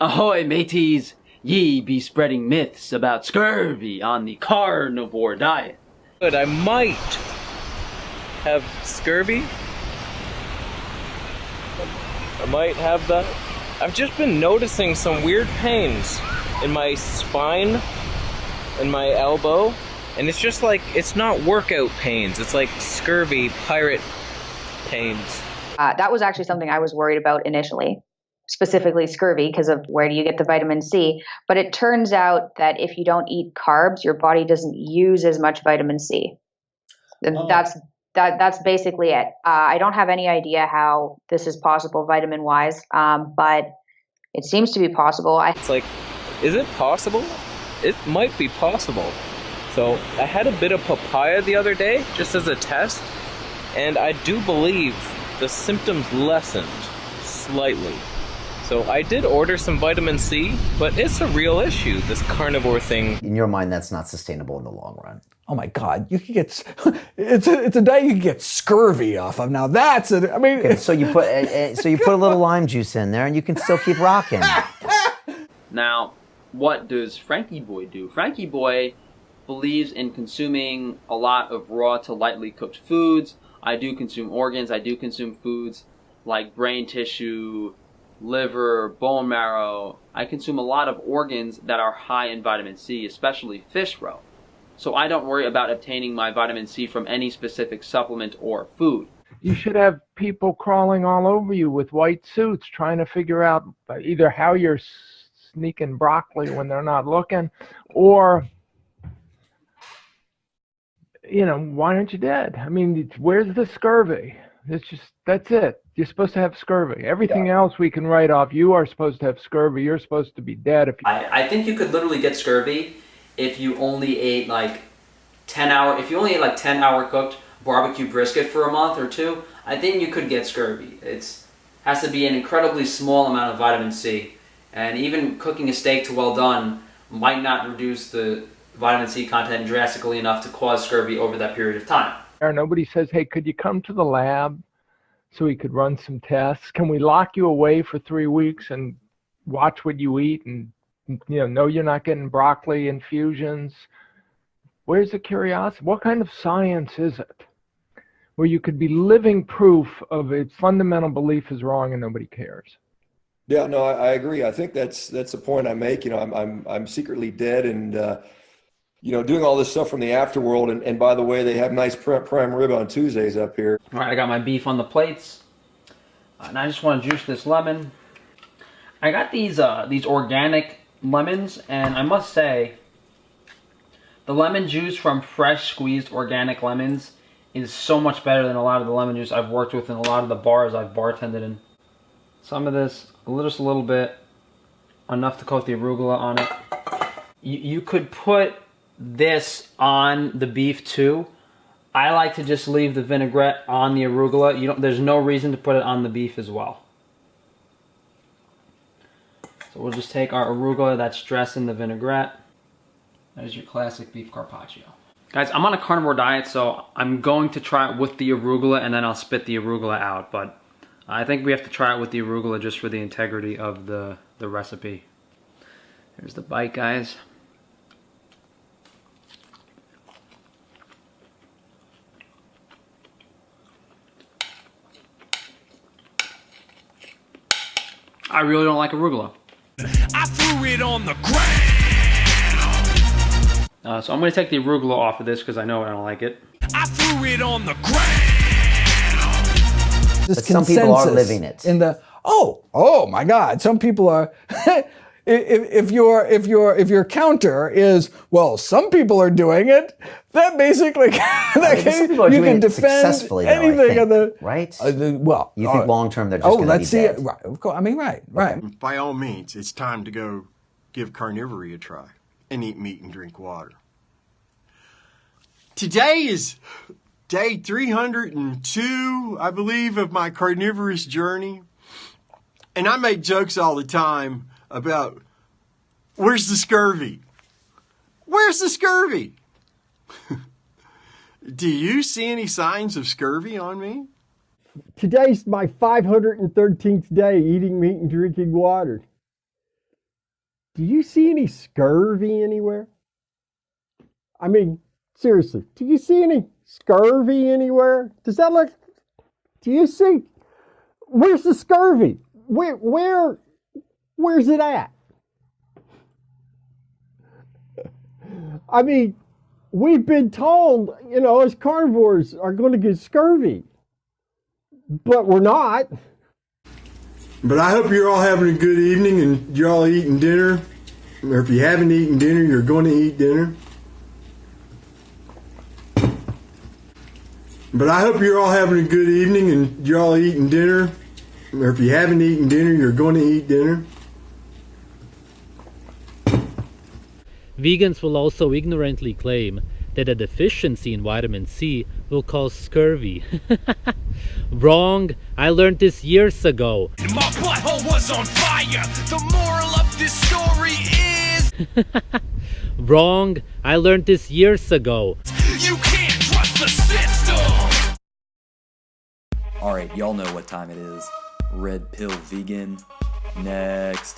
Ahoy, mateys! Ye be spreading myths about scurvy on the carnivore diet. But I might have scurvy. I might have that. I've just been noticing some weird pains in my spine and my elbow. And it's just like, it's not workout pains. It's like scurvy pirate pains. That was actually something I was worried about initially, specifically scurvy, because of where do you get the vitamin C. But it turns out that if you don't eat carbs, your body doesn't use as much vitamin C. Oh. That's basically it. I don't have any idea how this is possible vitamin-wise, but it seems to be possible. It's like, is it possible? It might be possible. So I had a bit of papaya the other day, just as a test, and I do believe the symptoms lessened slightly. So I did order some vitamin C, but it's a real issue, this carnivore thing. In your mind, that's not sustainable in the long run. Oh my God, you could get, it's a diet you can get scurvy off of. Now that's it. I mean. Okay, so you put a little lime juice in there and you can still keep rocking. Now, what does Frankie Boy do? Frankie Boy believes in consuming a lot of raw to lightly cooked foods. I do consume organs. I do consume foods like brain tissue, liver, bone marrow. I consume a lot of organs that are high in vitamin C, especially fish roe. So I don't worry about obtaining my vitamin C from any specific supplement or food. You should have people crawling all over you with white suits trying to figure out either how you're sneaking broccoli when they're not looking, or, you know, why aren't you dead? I mean, where's the scurvy? That's it. You're supposed to have scurvy. Everything else we can write off. You are supposed to have scurvy. You're supposed to be dead. I think you could literally get scurvy if you only ate like 10-hour cooked barbecue brisket for a month or two. I think you could get scurvy. It has to be an incredibly small amount of vitamin C. And even cooking a steak to well done might not reduce the vitamin C content drastically enough to cause scurvy over that period of time. Nobody says, hey, could you come to the lab so we could run some tests? Can we lock you away for 3 weeks and watch what you eat and know you're not getting broccoli infusions? Where's the curiosity? What kind of science is it where you could be living proof of a fundamental belief is wrong and nobody cares? Yeah, no, I agree. I think that's the point I make. I'm secretly dead and doing all this stuff from the afterworld. And by the way, they have nice prime rib on Tuesdays up here. All right, I got my beef on the plates, and I just want to juice this lemon. I got these organic lemons, and I must say, the lemon juice from fresh squeezed organic lemons is so much better than a lot of the lemon juice I've worked with in a lot of the bars I've bartended in. Some of this, just a little bit, enough to coat the arugula on it. You could put this on the beef too. I like to just leave the vinaigrette on the arugula. There's no reason to put it on the beef as well. So we'll just take our arugula that's dressed in the vinaigrette. That is your classic beef carpaccio. Guys, I'm on a carnivore diet, so I'm going to try it with the arugula and then I'll spit the arugula out. But I think we have to try it with the arugula just for the integrity of the recipe. Here's the bite, guys. I really don't like arugula. I threw it on the ground. So I'm going to take the arugula off of this because I know I don't like it. I threw it on the ground. But some people are living it. Oh my God! Some people are. if your counter is, well, some people are doing it, that basically you can defend successfully, though, anything think, of the right. You think long term they're just going to be dead? Right, of course. I mean, right. By all means, it's time to go give carnivore a try and eat meat and drink water. Today is day 302, I believe, of my carnivorous journey. And I make jokes all the time about, where's the scurvy? Where's the scurvy? Do you see any signs of scurvy on me? Today's my 513th day eating meat and drinking water. do you see any scurvy anywhere? I mean, seriously, do you see any scurvy anywhere? Does that look, do you see, where's the scurvy? Where's it at? I mean, we've been told, you know, as carnivores are going to get scurvy, but we're not. But I hope you're all having a good evening and you're all eating dinner. Or if you haven't eaten dinner, you're going to eat dinner. But I hope you're all having a good evening and you're all eating dinner. Or if you haven't eaten dinner, you're going to eat dinner. Vegans will also ignorantly claim that a deficiency in vitamin C will cause scurvy. Wrong. I learned this years ago. My butthole was on fire. The moral of this story is Wrong. I learned this years ago. you can't trust the system. Alright, y'all know what time it is. Red Pill Vegan. Next.